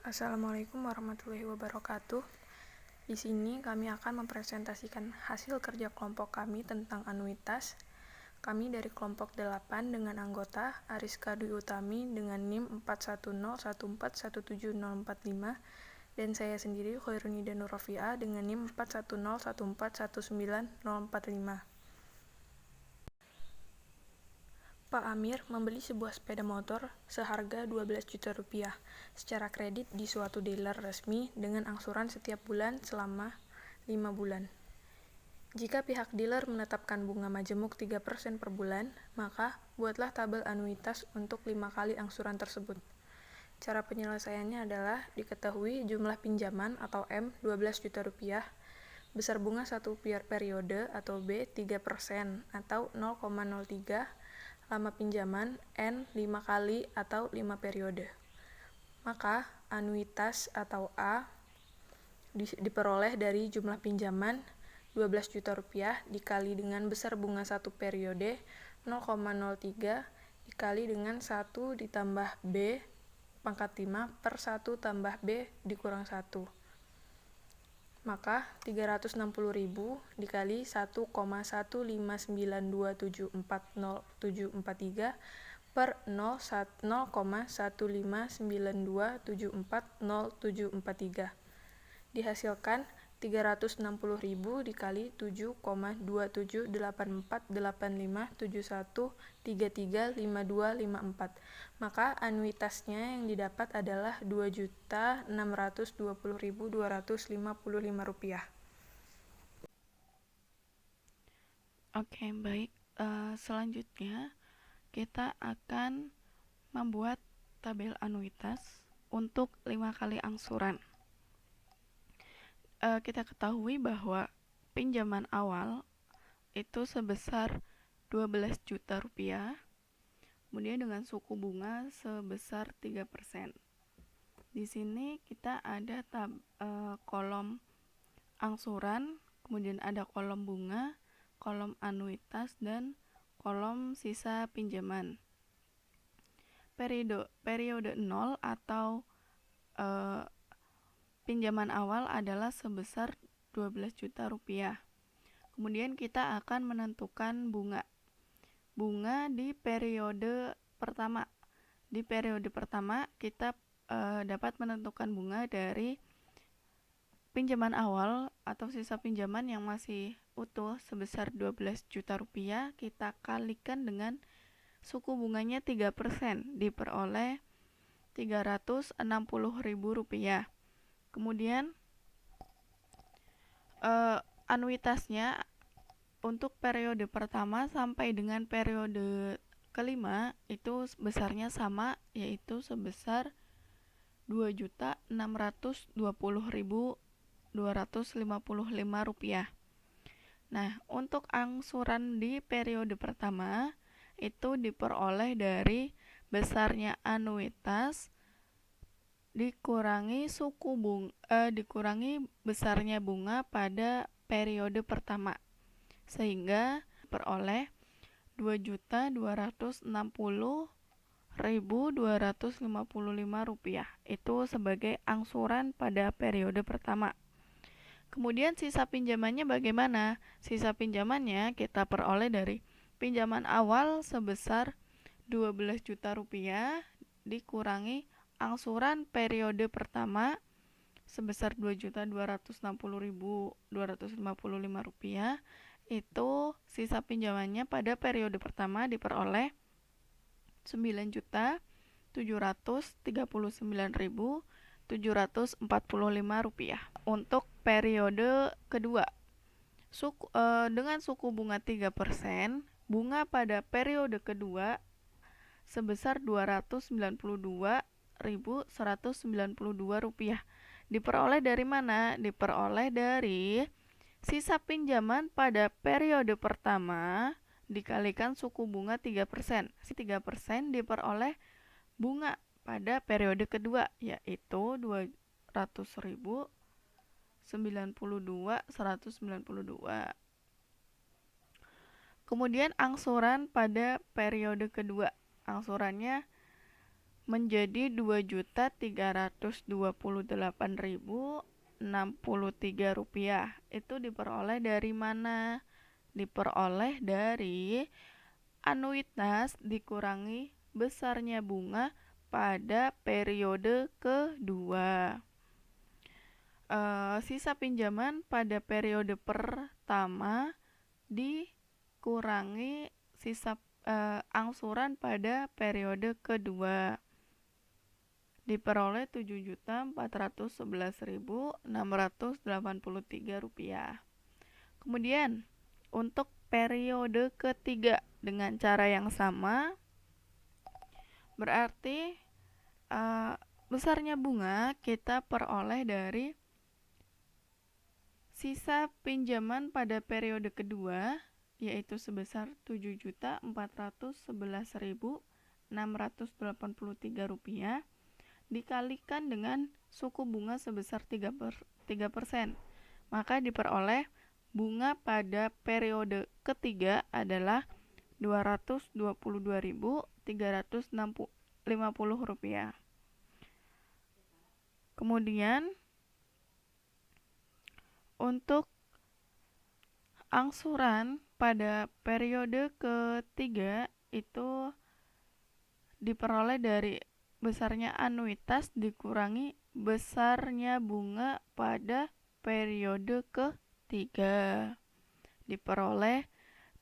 Assalamualaikum warahmatullahi wabarakatuh. Di sini kami akan mempresentasikan hasil kerja kelompok kami tentang anuitas. Kami dari kelompok 8 dengan anggota Ariska Dwi Utami dengan NIM 410141745 dan saya sendiri Khairunida Nur Rafi'ah dengan NIM 410141945. Pak Amir membeli sebuah sepeda motor seharga 12 juta rupiah secara kredit di suatu dealer resmi dengan angsuran setiap bulan selama 5 bulan. Jika pihak dealer menetapkan bunga majemuk 3% per bulan, maka buatlah tabel anuitas untuk 5 kali angsuran tersebut. Cara penyelesaiannya adalah diketahui jumlah pinjaman atau M 12 juta rupiah, besar bunga 1 periode atau B 3% atau 0,03, lama pinjaman N 5 kali atau 5 periode. Maka anuitas atau A diperoleh dari jumlah pinjaman 12 juta rupiah dikali dengan besar bunga 1 periode 0,03 dikali dengan 1 ditambah B pangkat 5 per 1 tambah B dikurang 1. Maka 360.000 dikali 1,1592740,743 per 0,1592740,743 dihasilkan 360.000 dikali 7,27848571335254. Maka anuitasnya yang didapat adalah Rp2.620.255. Oke, baik. Selanjutnya kita akan membuat tabel anuitas untuk 5 kali angsuran. Kita ketahui bahwa pinjaman awal itu sebesar 12 juta rupiah, kemudian dengan suku bunga sebesar 3%. Di sini kita ada kolom angsuran, kemudian ada kolom bunga, kolom anuitas, dan kolom sisa pinjaman. Periode 0 atau pinjaman awal adalah sebesar 12 juta rupiah. Kemudian kita akan menentukan bunga di periode pertama. Di periode pertama kita dapat menentukan bunga dari pinjaman awal atau sisa pinjaman yang masih utuh sebesar 12 juta rupiah, kita kalikan dengan suku bunganya 3%, diperoleh Rp360.000. Kemudian anuitasnya untuk periode pertama sampai dengan periode kelima itu besarnya sama, yaitu sebesar Rp2.620.255. Nah, untuk angsuran di periode pertama itu diperoleh dari besarnya anuitas dikurangi dikurangi besarnya bunga pada periode pertama, sehingga peroleh Rp2.260.255 itu sebagai angsuran pada periode pertama. Kemudian sisa pinjamannya bagaimana? Sisa pinjamannya kita peroleh dari pinjaman awal sebesar 12 juta rupiah dikurangi angsuran periode pertama sebesar Rp2.260.255. Itu sisa pinjamannya pada periode pertama diperoleh Rp9.739.745. Untuk periode kedua, dengan suku bunga 3%, bunga pada periode kedua sebesar Rp292.192. Diperoleh dari mana? Diperoleh dari sisa pinjaman pada periode pertama dikalikan suku bunga 3%. 3% diperoleh bunga pada periode kedua, yaitu Rp200.092.192. Kemudian angsuran pada periode kedua. Angsurannya menjadi 2.328.063 rupiah. Itu diperoleh dari mana? Diperoleh dari anuitas dikurangi besarnya bunga pada periode kedua. Sisa pinjaman pada periode pertama dikurangi sisa angsuran pada periode kedua, diperoleh 7.411.683 rupiah. Kemudian untuk periode ketiga dengan cara yang sama, berarti besarnya bunga kita peroleh dari sisa pinjaman pada periode kedua, yaitu sebesar 7.411.683 rupiah, dikalikan dengan suku bunga sebesar 3%. Maka diperoleh bunga pada periode ketiga adalah 222.350 rupiah. Kemudian untuk angsuran pada periode ketiga itu diperoleh dari besarnya anuitas dikurangi besarnya bunga pada periode ketiga, diperoleh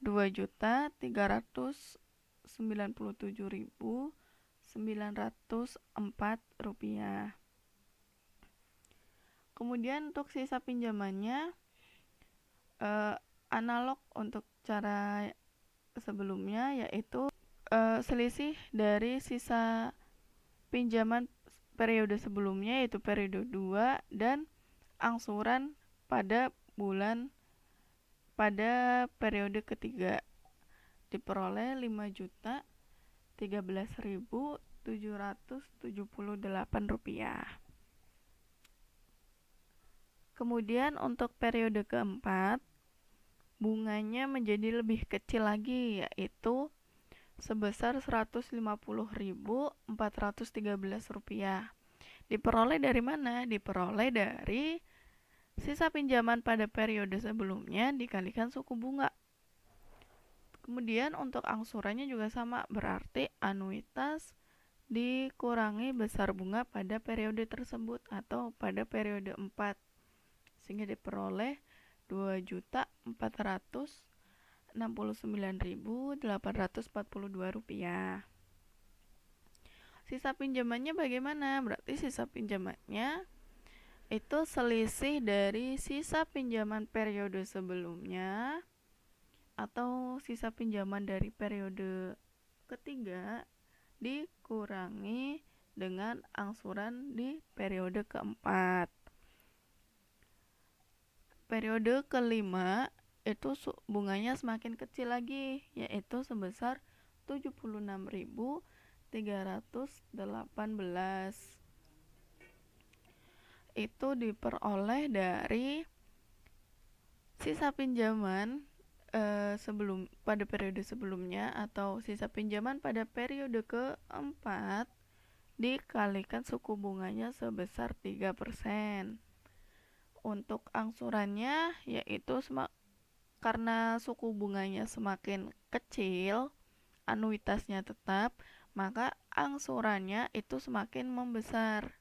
2.397.904 rupiah. Kemudian untuk sisa pinjamannya analog untuk cara sebelumnya, yaitu selisih dari sisa pinjaman periode sebelumnya, yaitu periode 2, dan angsuran pada periode ketiga, diperoleh 5.013.778 rupiah. Kemudian untuk periode keempat, bunganya menjadi lebih kecil lagi, yaitu sebesar 150.413 rupiah. Diperoleh dari mana? Diperoleh dari sisa pinjaman pada periode sebelumnya dikalikan suku bunga. Kemudian untuk angsurannya juga sama, berarti anuitas dikurangi besar bunga pada periode tersebut atau pada periode 4, sehingga diperoleh 2.469.842 rupiah. Sisa pinjamannya bagaimana? Berarti sisa pinjamannya itu selisih dari sisa pinjaman periode sebelumnya atau sisa pinjaman dari periode ketiga dikurangi dengan angsuran di periode keempat. Periode kelima itu bunganya semakin kecil lagi, yaitu sebesar 76.318. Itu diperoleh dari sisa pinjaman pada periode sebelumnya atau sisa pinjaman pada periode keempat dikalikan suku bunganya sebesar 3%. Untuk angsurannya yaitu karena suku bunganya semakin kecil, anuitasnya tetap, maka angsurannya itu semakin membesar.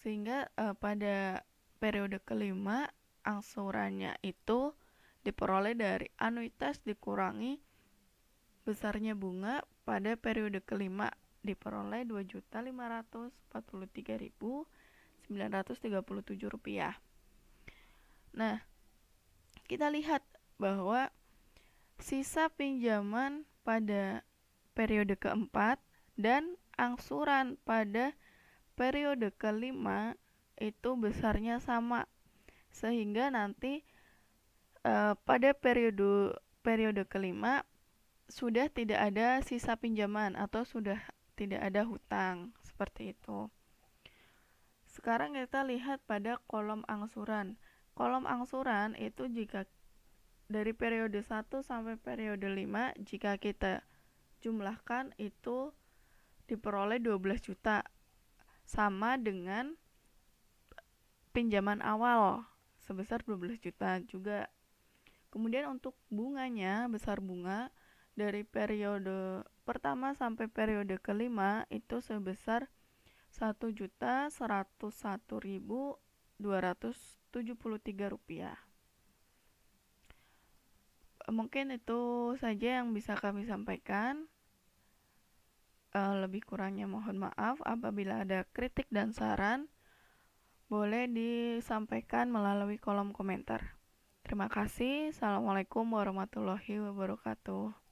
Sehingga pada periode kelima angsurannya itu diperoleh dari anuitas dikurangi besarnya bunga pada periode kelima, diperoleh 2.543.937 rupiah. Nah, kita lihat bahwa sisa pinjaman pada periode keempat dan angsuran pada periode kelima itu besarnya sama, sehingga nanti pada periode kelima sudah tidak ada sisa pinjaman atau sudah tidak ada hutang, seperti itu. Sekarang kita lihat pada kolom angsuran. Kolom angsuran itu jika dari periode 1 sampai periode 5, jika kita jumlahkan itu diperoleh 12 juta, sama dengan pinjaman awal sebesar 12 juta juga. Kemudian untuk bunganya, besar bunga dari periode pertama sampai periode kelima itu sebesar 1.101.273 rupiah. Mungkin itu saja yang bisa kami sampaikan. Lebih kurangnya mohon maaf. Apabila ada kritik dan saran, boleh disampaikan melalui kolom komentar. Terima kasih. Assalamualaikum warahmatullahi wabarakatuh.